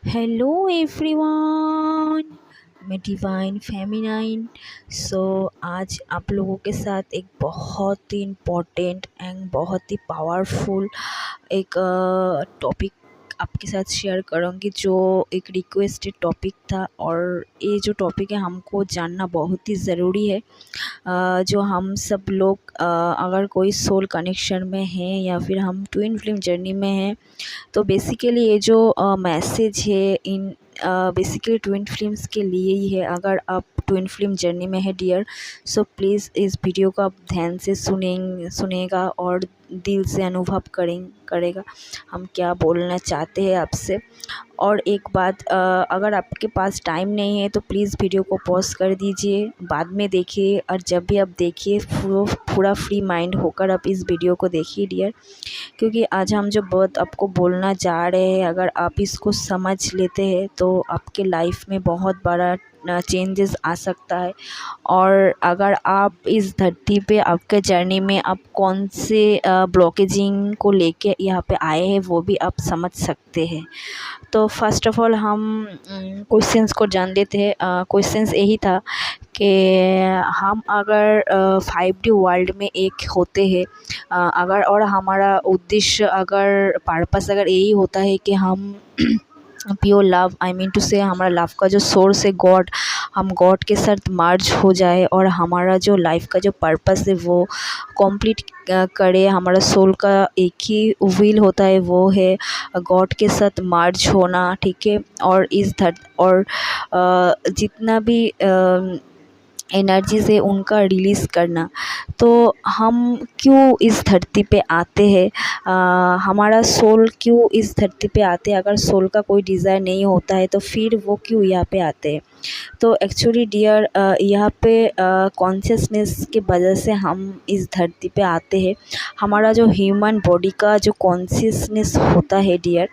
Hello everyone, मैं divine feminine. आज आप लोगों के साथ एक बहुत ही इम्पोर्टेंट एंड बहुत ही पावरफुल एक टॉपिक आपके साथ शेयर करूँगी, जो एक रिक्वेस्टेड टॉपिक था। और ये जो टॉपिक है हमको जानना बहुत ही ज़रूरी है। जो हम सब लोग अगर कोई सोल कनेक्शन में हैं या फिर हम ट्विन फ्लेम जर्नी में हैं, तो बेसिकली ये जो मैसेज है इन बेसिकली ट्विन फ्लेम्स के लिए ही है। अगर आप ट्विन फ्लेम जर्नी में है डियर, सो प्लीज़ इस वीडियो को आप ध्यान से सुनेगा और दिल से अनुभव करेगा हम क्या बोलना चाहते हैं आपसे। और एक बात, अगर आपके पास टाइम नहीं है तो प्लीज़ वीडियो को पॉज कर दीजिए, बाद में देखिए। और जब भी आप देखिए पूरा फ्री माइंड होकर आप इस वीडियो को देखिए डियर, क्योंकि आज हम जो बात आपको बोलना चाह रहे हैं, अगर आप इसको समझ लेते हैं तो आपके लाइफ में बहुत बड़ा चेंजेस आ सकता है। और अगर आप इस धरती पे आपके जर्नी में आप कौन से ब्लॉकेजिंग को लेके यहाँ पे आए हैं वो भी आप समझ सकते हैं। तो फर्स्ट ऑफ ऑल हम क्वेश्चंस को जान लेते हैं। क्वेश्चंस यही था कि हम अगर 5D वर्ल्ड में एक होते हैं, अगर और हमारा उद्देश्य अगर पर्पस अगर यही होता है कि हम pure love, I mean to say हमारा लव का जो सोर्स है गॉड, हम गॉड के साथ मर्ज हो जाए और हमारा जो लाइफ का जो पर्पस है वो कंप्लीट करे। हमारा सोल का एक ही विल होता है, वो है गॉड के साथ मर्ज होना, ठीक है। और जितना भी एनर्जीज़ है उनका रिलीज़ करना। तो हम क्यों इस धरती पे आते हैं, हमारा सोल क्यों इस धरती पे आते हैं? अगर सोल का कोई डिज़ायर नहीं होता है तो फिर वो क्यों यहाँ पे आते हैं? तो एक्चुअली डियर, यहाँ पे कॉन्शियसनेस की वजह से हम इस धरती पे आते हैं। हमारा जो ह्यूमन बॉडी का जो कॉन्शियसनेस होता है डियर,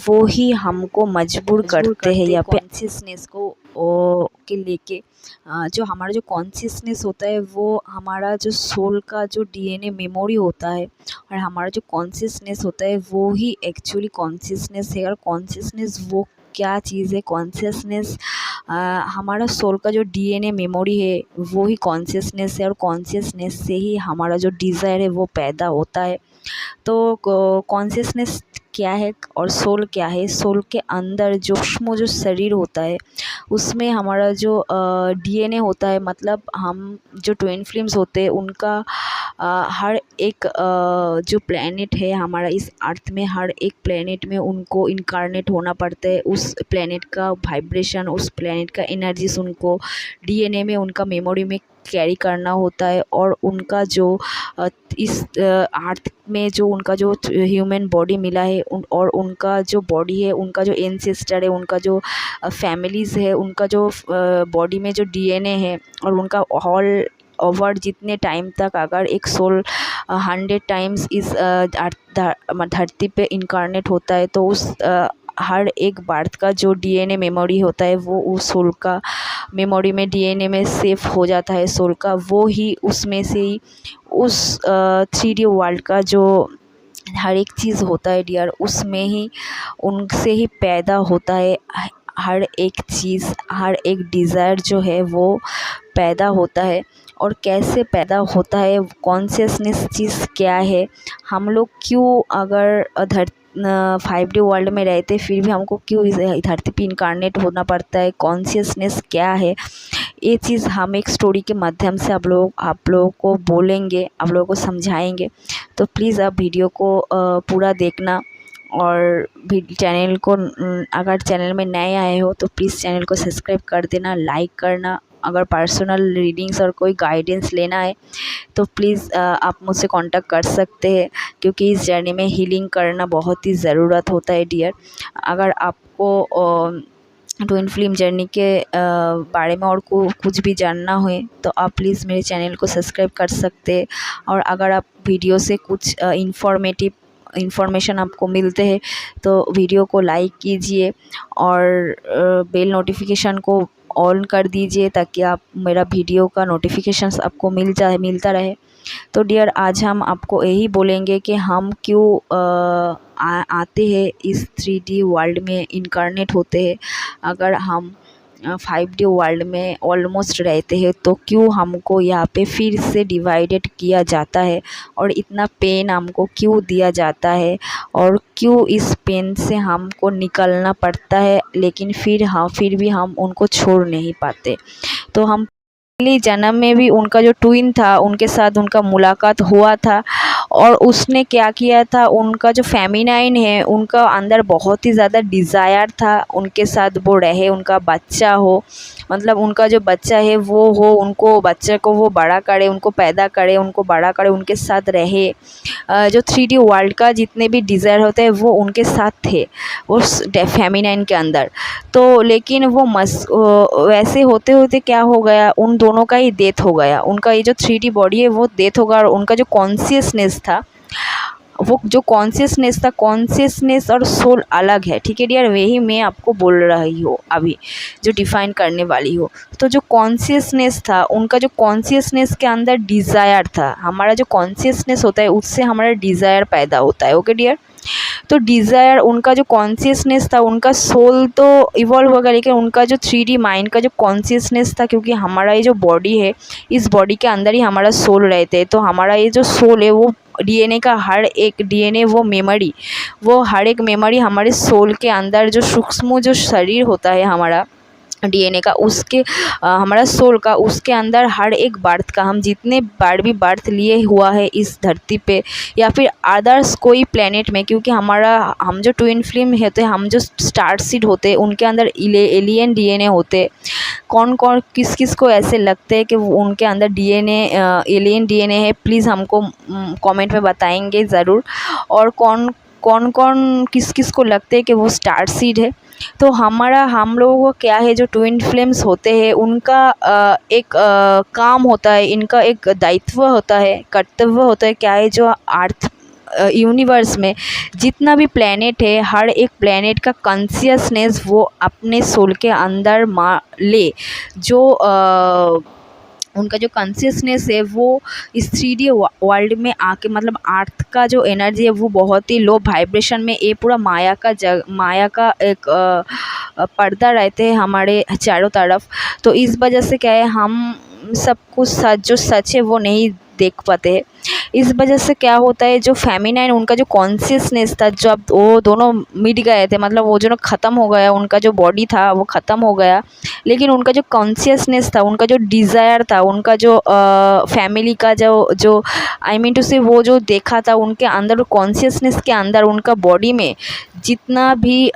वो ही हमको मजबूर करते हैं यहाँ पे कॉन्शियसनेस को के लेके। जो हमारा जो कॉन्शियसनेस होता है वो हमारा जो सोल का जो डीएनए मेमोरी होता है, और हमारा जो कॉन्शियसनेस होता है वो ही एक्चुअली कॉन्शियसनेस है। और कॉन्शियसनेस वो क्या चीज़ है? कॉन्शियसनेस हमारा सोल का जो डीएनए मेमोरी है वो ही कॉन्शियसनेस है, और कॉन्शियसनेस से ही हमारा जो डिज़ायर है वो पैदा होता है। तो कॉन्शियसनेस क्या है और सोल क्या है? सोल के अंदर जो सूक्ष्म जो शरीर होता है उसमें हमारा जो डीएनए होता है, मतलब हम जो ट्विन फ्लेम्स होते हैं उनका हर एक जो प्लेनेट है हमारा इस अर्थ में, हर एक प्लेनेट में उनको इनकारनेट होना पड़ता है। उस प्लेनेट का वाइब्रेशन, उस प्लेनेट का एनर्जीज उनको डीएनए में, उनका मेमोरी में कैरी करना होता है। और उनका जो इस अर्थ में जो उनका जो ह्यूमन बॉडी मिला है और उनका जो बॉडी है, उनका जो एंसेस्टर है, उनका जो फैमिलीज़ है, उनका जो बॉडी में जो डीएनए है, और उनका ऑल ओवर जितने टाइम तक अगर एक सोल 100 टाइम्स इस धरती पे इनकारनेट होता है तो उस हर एक बर्थ का जो डीएनए मेमोरी होता है वो उस सोल का मेमोरी में डीएनए में सेव हो जाता है सोल का। वो ही उसमें से ही उस 3D वर्ल्ड का जो हर एक चीज़ होता है डियर, उसमें ही उनसे ही पैदा होता है हर एक चीज़, हर एक डिज़ायर जो है वो पैदा होता है। और कैसे पैदा होता है? कॉन्शियसनेस चीज़ क्या है? हम लोग क्यों अगर 5D वर्ल्ड में रहते फिर भी हमको क्यों इस धरती पे इनकारनेट होना पड़ता है? कॉन्शियसनेस क्या है? ये चीज़ हम एक स्टोरी के माध्यम से आप लोगों को बोलेंगे, आप लोगों को समझाएंगे। तो प्लीज़ आप वीडियो को पूरा देखना। और चैनल को अगर चैनल में नए आए हो तो प्लीज़ चैनल को सब्सक्राइब कर देना, लाइक करना। अगर पर्सनल रीडिंग्स और कोई गाइडेंस लेना है तो प्लीज़ आप मुझसे कांटेक्ट कर सकते हैं, क्योंकि इस जर्नी में हीलिंग करना बहुत ही ज़रूरत होता है डियर। अगर आपको ट्विन फ्लेम जर्नी के बारे में और कुछ भी जानना हो तो आप प्लीज़ मेरे चैनल को सब्सक्राइब कर सकते हैं। और अगर आप वीडियो से कुछ इन्फॉर्मेशन आपको मिलते हैं तो वीडियो को लाइक कीजिए और बेल नोटिफिकेशन को ऑन कर दीजिए, ताकि आप मेरा वीडियो का नोटिफिकेशंस आपको मिलता रहे। तो डियर, आज हम आपको यही बोलेंगे कि हम क्यों आते हैं इस 3D वर्ल्ड में इनकारनेट होते हैं, अगर हम 5D वर्ल्ड में ऑलमोस्ट रहते हैं, तो क्यों हमको यहाँ पे फिर से डिवाइडेड किया जाता है और इतना पेन हमको क्यों दिया जाता है और क्यों इस पेन से हमको निकलना पड़ता है, लेकिन फिर भी हम उनको छोड़ नहीं पाते। तो हम पिछले जन्म में भी उनका जो ट्विन था उनके साथ उनका मुलाकात हुआ था और उसने क्या किया था, उनका जो फेमिनाइन है उनका अंदर बहुत ही ज़्यादा डिज़ायर था उनके साथ वो रहे, उनका बच्चा हो, मतलब उनका जो बच्चा है वो हो, उनको बच्चे को वो बड़ा करे, उनको पैदा करे, उनको बड़ा करे, उनके साथ रहे। जो 3D वर्ल्ड का जितने भी डिज़ायर होते हैं वो उनके साथ थे उस फेमिनाइन के अंदर। तो लेकिन वो वैसे होते होते क्या हो गया, उन दोनों का ही डेथ हो गया। उनका ये जो 3D बॉडी है वो डेथ हो गया और उनका जो कॉन्शियसनेस था, वो जो कॉन्शियसनेस था, कॉन्शियसनेस और सोल अलग है, ठीक है डियर, वही मैं आपको बोल रही हूँ अभी, जो डिफ़ाइन करने वाली हो। तो जो कॉन्शियसनेस था, उनका जो कॉन्शियसनेस के अंदर डिज़ायर था, हमारा जो कॉन्शियसनेस होता है उससे हमारा डिज़ायर पैदा होता है, ओके डियर। तो डिज़ायर, उनका जो कॉन्शियसनेस था, उनका सोल तो इवॉल्व होगा, लेकिन उनका जो 3D माइंड का जो कॉन्शियसनेस था, क्योंकि हमारा ये जो बॉडी है, इस बॉडी के अंदर ही हमारा सोल रहते हैं, तो हमारा ये जो सोल है वो DNA का हर एक DNA वो हर एक मेमोरी हमारे सोल के अंदर जो सूक्ष्म जो शरीर होता है हमारा DNA का, उसके हमारा सोल का, उसके अंदर हर एक बर्थ का, हम जितने बार भी बर्थ लिए हुआ है इस धरती पे या फिर अदर्स कोई प्लेनेट में, क्योंकि हम जो ट्विन फ्लेम होते हैं, हम जो स्टार सीड होते हैं, उनके अंदर एलियन DNA होते। कौन कौन किस किस को ऐसे लगते हैं कि उनके अंदर एलियन DNA है, प्लीज़ हमको कमेंट में बताएंगे ज़रूर। और कौन कौन किस किस को लगते हैं कि वो स्टार सीड है। तो हम लोगों को क्या है, जो ट्विन फ्लेम्स होते हैं उनका एक काम होता है, इनका एक दायित्व होता है, कर्तव्य होता है, क्या है, जो अर्थ यूनिवर्स में जितना भी प्लेनेट है, हर एक प्लेनेट का कॉन्शियसनेस वो अपने सोल के अंदर ले, जो उनका जो कॉन्शियसनेस है वो इस 3D वर्ल्ड में आके, मतलब अर्थ का जो एनर्जी है वो बहुत ही लो वाइब्रेशन में, ये पूरा माया का एक पर्दा रहते हैं हमारे चारों तरफ। तो इस वजह से क्या है, हम सब कुछ जो सच है वो नहीं देख पाते हैं। इस वजह से क्या होता है, जो फेमिनाइन उनका जो कॉन्शियसनेस था, जब वो दोनों मिट गए थे, मतलब वो जो ख़त्म हो गया, उनका जो बॉडी था वो ख़त्म हो गया, लेकिन उनका जो कॉन्शियसनेस था, उनका जो डिज़ायर था, उनका जो फैमिली का जो आई मीन टू से वो जो देखा था उनके अंदर, कॉन्शियसनेस के अंदर, उनका बॉडी में जितना भी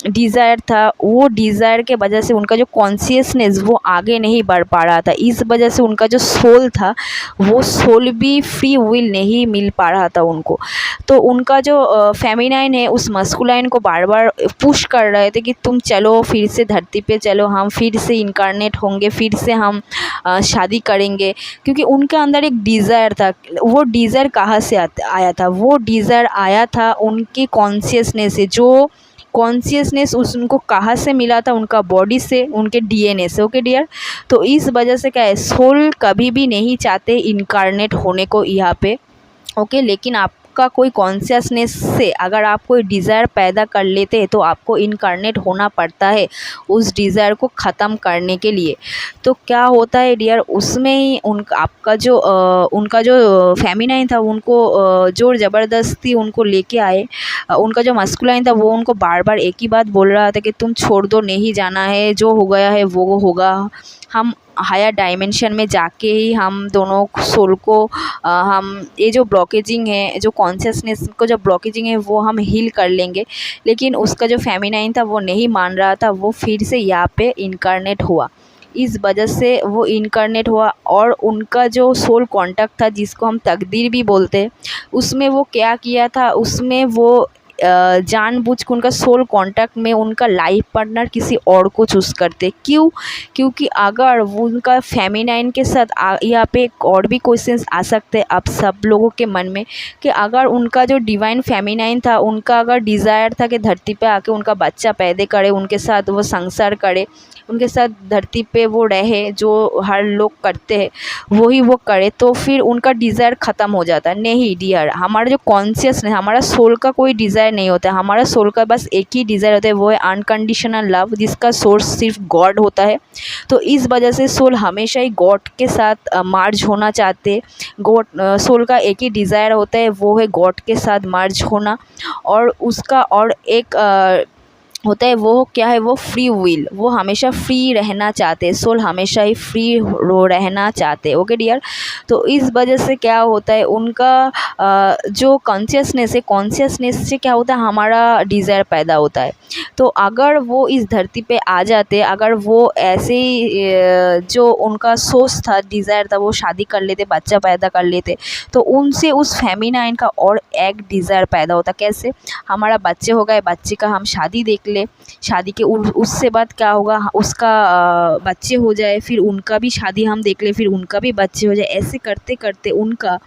डिज़ायर था, वो डिज़ायर के वजह से उनका जो कॉन्शियसनेस वो आगे नहीं बढ़ पा रहा था। इस वजह से उनका जो सोल था, वो सोल भी फ्री विल नहीं मिल पा रहा था उनको। तो उनका जो फेमिनाइन है उस मस्कुलाइन को बार बार पुश कर रहे थे कि तुम चलो, फिर से धरती पे चलो, हम फिर से इनकारनेट होंगे, फिर से हम शादी करेंगे, क्योंकि उनके अंदर एक डिज़ायर था। वो डिज़ायर कहाँ से आया था, वो डिज़ायर आया था उनकी कॉन्शियसनेस से। जो कॉन्शियसनेस उनको कहाँ से मिला था, उनका बॉडी से, उनके DNA से, ओके डियर। तो इस वजह से क्या है, सोल कभी भी नहीं चाहते इनकारनेट होने को यहाँ पे, ओके। लेकिन आपका कोई कॉन्शियसनेस से अगर आप कोई डिज़ायर पैदा कर लेते हैं तो आपको इनकारनेट होना पड़ता है उस डिज़ायर को ख़त्म करने के लिए। तो क्या होता है डियर, उसमें ही उनका जो फेमिनाइन था, उनको ज़ोर ज़बरदस्ती उनको लेके आए। उनका जो मस्कुलाइन था वो उनको बार बार एक ही बात बोल रहा था कि तुम छोड़ दो, नहीं जाना है, जो हो गया है वो होगा, हम हायर डायमेंशन में जाके ही हम दोनों सोल को हम ये जो ब्लॉकेजिंग है, जो कॉन्शियसनेस को जो ब्लॉकेजिंग है वो हम हील कर लेंगे। लेकिन उसका जो फेमिनाइन था वो नहीं मान रहा था, वो फिर से यहाँ पे इनकारनेट हुआ। इस वजह से वो इनकारनेट हुआ और उनका जो सोल कांटेक्ट था, जिसको हम तकदीर भी बोलते हैं, उसमें वो क्या किया था, उसमें वो जानबूझ के उनका सोल कांटेक्ट में उनका लाइफ पार्टनर किसी और को चूज़ करते। क्यों? क्योंकि अगर वो उनका फेमिनाइन के साथ यहाँ पे एक और भी क्वेश्चंस आ सकते हैं आप सब लोगों के मन में, कि अगर उनका जो डिवाइन फेमिनाइन था, उनका अगर डिज़ायर था कि धरती पे आके उनका बच्चा पैदा करे, उनके साथ वो संसार करे, उनके साथ धरती पे वो रहे, जो हर लोग करते हैं वही वो करे, तो फिर उनका डिज़ायर ख़त्म हो जाता है। नहीं डियर, हमारा जो कॉन्शियसनेस, हमारा सोल का कोई डिज़ायर डिज़ायर नहीं होता है, हमारा सोल का बस एक ही डिज़ायर होता है, वो है अनकंडीशनल लव, जिसका सोर्स सिर्फ गॉड होता है। तो इस वजह से सोल हमेशा ही गॉड के साथ मर्ज होना चाहते। गॉड सोल का एक ही डिज़ायर होता है, वो है गॉड के साथ मर्ज होना। और उसका और एक होता है, वो क्या है, वो फ्री विल, वो हमेशा फ्री रहना चाहते हैं, सोल हमेशा ही फ्री रहना चाहते हैं। ओके डियर, तो इस वजह से क्या होता है, उनका जो कॉन्शियसनेस है, कॉन्शियसनेस से क्या होता है, हमारा डिज़ायर पैदा होता है। तो अगर वो इस धरती पे आ जाते, अगर वो ऐसे ही जो उनका सोच था, डिज़ायर था, वो शादी कर लेते, बच्चा पैदा कर लेते, तो उनसे उस फेमिनाइन का और एक डिज़ायर पैदा होता। कैसे, हमारा बच्चे हो गए, बच्चे का हम शादी देख ले, शादी के उससे बाद क्या होगा, उसका बच्चे हो जाए, फिर उनका भी शादी हम देख ले, फिर उनका भी बच्चे हो जाए। ऐसे करते करते उनका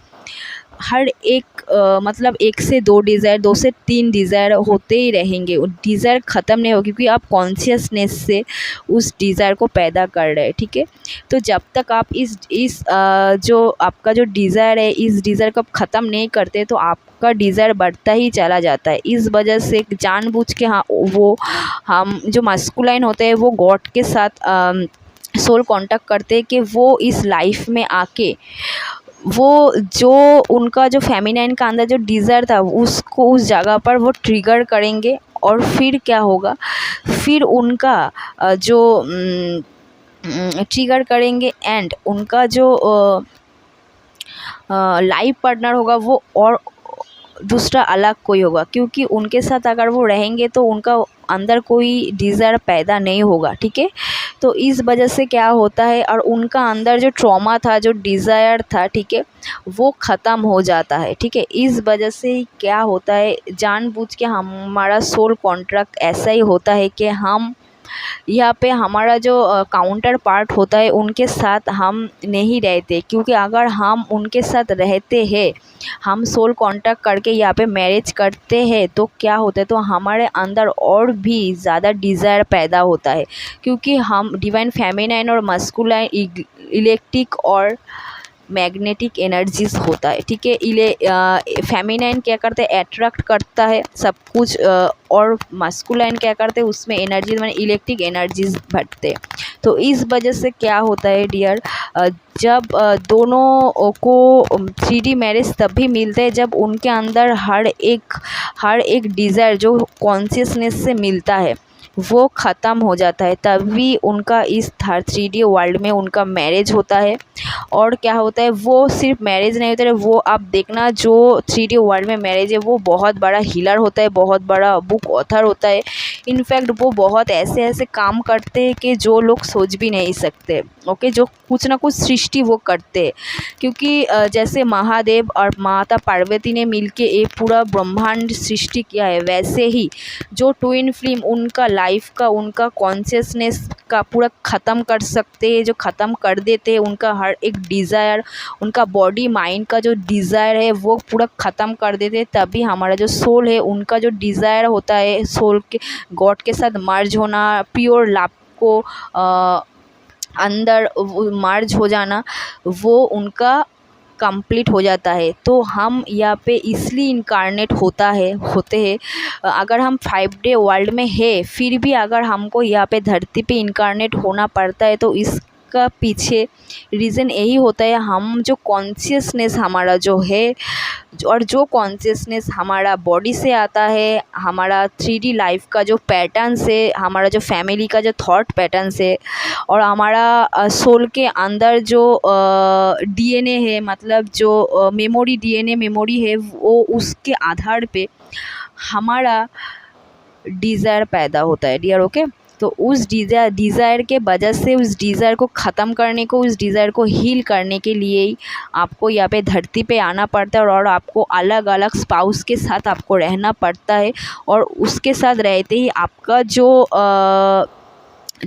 हर एक मतलब 1 से 2 डिज़ायर, 2 से 3 डिज़ायर होते ही रहेंगे, डिज़ायर ख़त्म नहीं होगी, क्योंकि आप कॉन्शियसनेस से उस डिज़ायर को पैदा कर रहे हैं। ठीक है, तो जब तक आप इस जो आपका जो डिज़ायर है, इस डिज़ायर को आप ख़त्म नहीं करते, तो आपका डिज़ायर बढ़ता ही चला जाता है। इस वजह से जानबूझ के वो हम जो मस्कुलाइन होते हैं, वो गॉड के साथ सोल कांटेक्ट करते हैं कि वो इस लाइफ में आके वो जो उनका जो फेमिनाइन का अंदर जो डिज़ायर था, उसको उस जगह पर वो ट्रिगर करेंगे। और फिर क्या होगा, फिर उनका जो ट्रिगर करेंगे, एंड उनका जो लाइफ पार्टनर होगा, वो और दूसरा अलग कोई होगा, क्योंकि उनके साथ अगर वो रहेंगे तो उनका अंदर कोई डिज़ायर पैदा नहीं होगा। ठीक है, तो इस वजह से क्या होता है, और उनका अंदर जो ट्रॉमा था, जो डिज़ायर था, ठीक है, वो ख़त्म हो जाता है। ठीक है, इस वजह से ही क्या होता है, जानबूझ के हमारा सोल कॉन्ट्रैक्ट ऐसा ही होता है कि हम यहाँ पे हमारा जो काउंटर पार्ट होता है, उनके साथ हम नहीं रहते, क्योंकि अगर हम उनके साथ रहते हैं, हम सोल कांटेक्ट करके यहाँ पे मैरिज करते हैं, तो क्या होता है, तो हमारे अंदर और भी ज़्यादा डिज़ायर पैदा होता है, क्योंकि हम डिवाइन फेमिनाइन और मस्कुलाइन, इलेक्ट्रिक और मैग्नेटिक एनर्जीज होता है। ठीक है, फेमिनाइन क्या करते हैं, अट्रैक्ट करता है सब कुछ, और मस्कुलाइन क्या करते हैं, उसमें एनर्जीज माने इलेक्ट्रिक एनर्जीज भरते हैं। तो इस वजह से क्या होता है डियर, जब दोनों को 3D मैरिज तभी मिलते हैं जब उनके अंदर हर एक डिज़ायर जो कॉन्शियसनेस से मिलता है, वो ख़त्म हो जाता है, तभी उनका इस 3D वर्ल्ड में उनका मैरिज होता है। और क्या होता है, वो सिर्फ मैरिज नहीं होता है, वो आप देखना, जो 3D वर्ल्ड में मैरिज है, वो बहुत बड़ा हीलर होता है, बहुत बड़ा बुक ऑथर होता है। इनफैक्ट वो बहुत ऐसे ऐसे काम करते हैं कि जो लोग सोच भी नहीं सकते। ओके, जो कुछ ना कुछ सृष्टि वो करते हैं, क्योंकि जैसे महादेव और माता पार्वती ने मिलके एक पूरा ब्रह्मांड सृष्टि किया है, वैसे ही जो ट्विन फ्लेम उनका लाइफ का, उनका कॉन्शियसनेस का पूरा ख़त्म कर सकते हैं, जो ख़त्म कर देते हैं उनका हर एक डिज़ायर, उनका बॉडी माइंड का जो डिज़ायर है, वो पूरा ख़त्म कर देते हैं। तभी हमारा जो सोल है, उनका जो डिज़ायर होता है, सोल के गॉड के साथ मर्ज होना, प्योर लव को अंदर मर्ज हो जाना, वो उनका कंप्लीट हो जाता है। तो हम यहाँ पे इसलिए इनकारनेट होते हैं। अगर हम 5D वर्ल्ड में है, फिर भी अगर हमको यहाँ पे धरती पे इनकारनेट होना पड़ता है, तो इसका पीछे रीज़न यही होता है, हम जो कॉन्शियसनेस हमारा जो है, और जो कॉन्शियसनेस हमारा बॉडी से आता है, हमारा 3D लाइफ का जो पैटर्न से, हमारा जो फैमिली का जो थॉट पैटर्न से, और हमारा सोल के अंदर जो DNA है, मतलब जो DNA मेमोरी है, वो उसके आधार पे हमारा डिज़ायर पैदा होता है डियर। ओके, तो उस डिज़ायर के वजह से, उस डिज़ायर को ख़त्म करने को, उस डिज़ायर को हील करने के लिए ही आपको यहाँ पे धरती पे आना पड़ता है, और आपको अलग अलग स्पाउस के साथ आपको रहना पड़ता है। और उसके साथ रहते ही आपका जो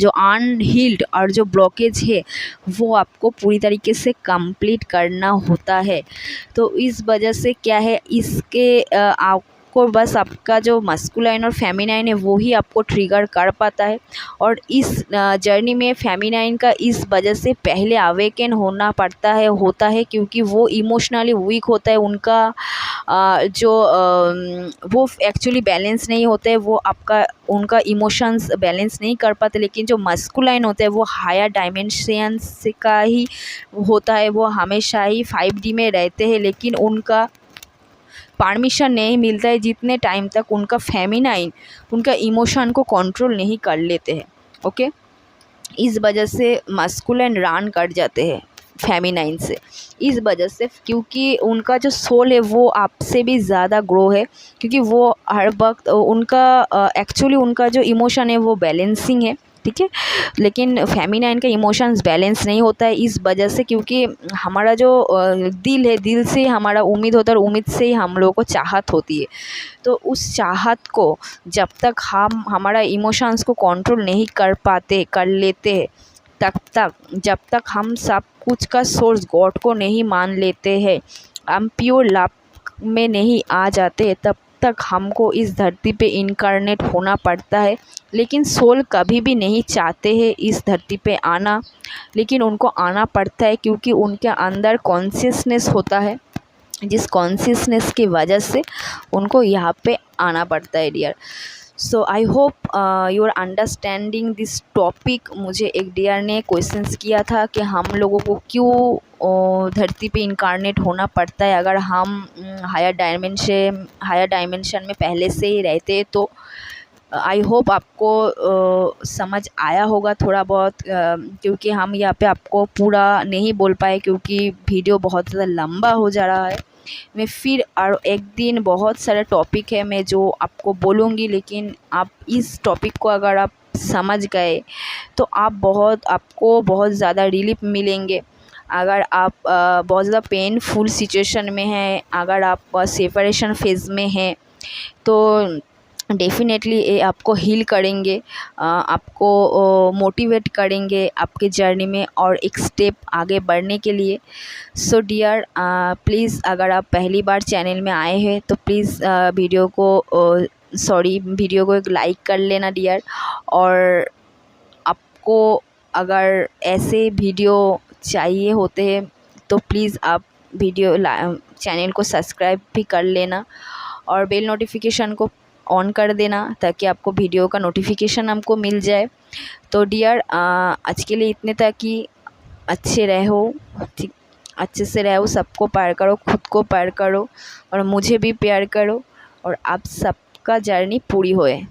अनहील्ड और जो ब्लॉकेज है, वो आपको पूरी तरीके से कंप्लीट करना होता है। तो इस वजह से क्या है, इसके आप आपको बस आपका जो मस्कुलाइन और फेमिनाइन है वो ही आपको ट्रिगर कर पाता है। और इस जर्नी में फेमिनाइन का इस वजह से पहले अवेकन होता है क्योंकि वो इमोशनली वीक होता है। उनका वो एक्चुअली बैलेंस नहीं होता है, वो उनका इमोशंस बैलेंस नहीं कर पाते। लेकिन जो मस्कुलाइन होता है वो हायर डायमेंशंस का ही होता है, वो हमेशा ही 5D में रहते हैं, लेकिन उनका परमिशन नहीं मिलता है जितने टाइम तक उनका फेमिनाइन उनका इमोशन को कंट्रोल नहीं कर लेते हैं। ओके, इस वजह से मस्कुलाइन रन कर जाते हैं फेमिनाइन से, इस वजह से क्योंकि उनका जो सोल है वो आपसे भी ज़्यादा ग्रो है, क्योंकि वो हर वक्त उनका एक्चुअली उनका जो इमोशन है वो बैलेंसिंग है, ठीक है। लेकिन फेमिनाइन का इमोशंस बैलेंस नहीं होता है इस वजह से, क्योंकि हमारा जो दिल है, दिल से हमारा उम्मीद होता है और उम्मीद से ही हम लोगों को चाहत होती है। तो उस चाहत को जब तक हम हमारा इमोशंस को कंट्रोल नहीं कर लेते तक जब तक हम सब कुछ का सोर्स गॉड को नहीं मान लेते हैं, हम प्योर लव में नहीं आ जाते, तब तक हमको इस धरती पे इनकारनेट होना पड़ता है। लेकिन सोल कभी भी नहीं चाहते हैं इस धरती पे आना, लेकिन उनको आना पड़ता है क्योंकि उनके अंदर कॉन्शियसनेस होता है, जिस कॉन्शियसनेस की वजह से उनको यहाँ पे आना पड़ता है dear. So I hope you are understanding this topic. मुझे एक डियर ने क्वेश्चंस किया था कि हम लोगों को क्यों धरती पे इनकारनेट होना पड़ता है अगर हम हायर डायमेंशन में पहले से ही रहते। तो आई होप आपको समझ आया होगा थोड़ा बहुत, क्योंकि हम यहाँ पे आपको पूरा नहीं बोल पाए क्योंकि वीडियो बहुत ज़्यादा लंबा हो जा रहा है। मैं फिर और एक दिन बहुत सारा टॉपिक है मैं जो आपको बोलूँगी, लेकिन आप इस टॉपिक को अगर आप समझ गए तो आपको बहुत ज़्यादा रिलीफ मिलेंगे। अगर आप बहुत ज़्यादा पेनफुल सिचुएशन में हैं, अगर आप सेपरेशन फेज़ में हैं, तो डेफ़िनेटली ये आपको हील करेंगे, आपको मोटिवेट करेंगे आपके जर्नी में और एक स्टेप आगे बढ़ने के लिए। सो डियर, प्लीज़ अगर आप पहली बार चैनल में आए हैं तो प्लीज़ वीडियो को एक लाइक कर लेना डियर। और आपको अगर ऐसे वीडियो चाहिए होते हैं तो प्लीज़ आप चैनल को सब्सक्राइब भी कर लेना और बेल नोटिफिकेशन को ऑन कर देना ताकि आपको वीडियो का नोटिफिकेशन हमको मिल जाए। तो डियर, आज के लिए इतने तक ही। अच्छे रहो, ठीक, अच्छे से रहो, सबको प्यार करो, खुद को प्यार करो और मुझे भी प्यार करो और आप सबका जर्नी पूरी होए।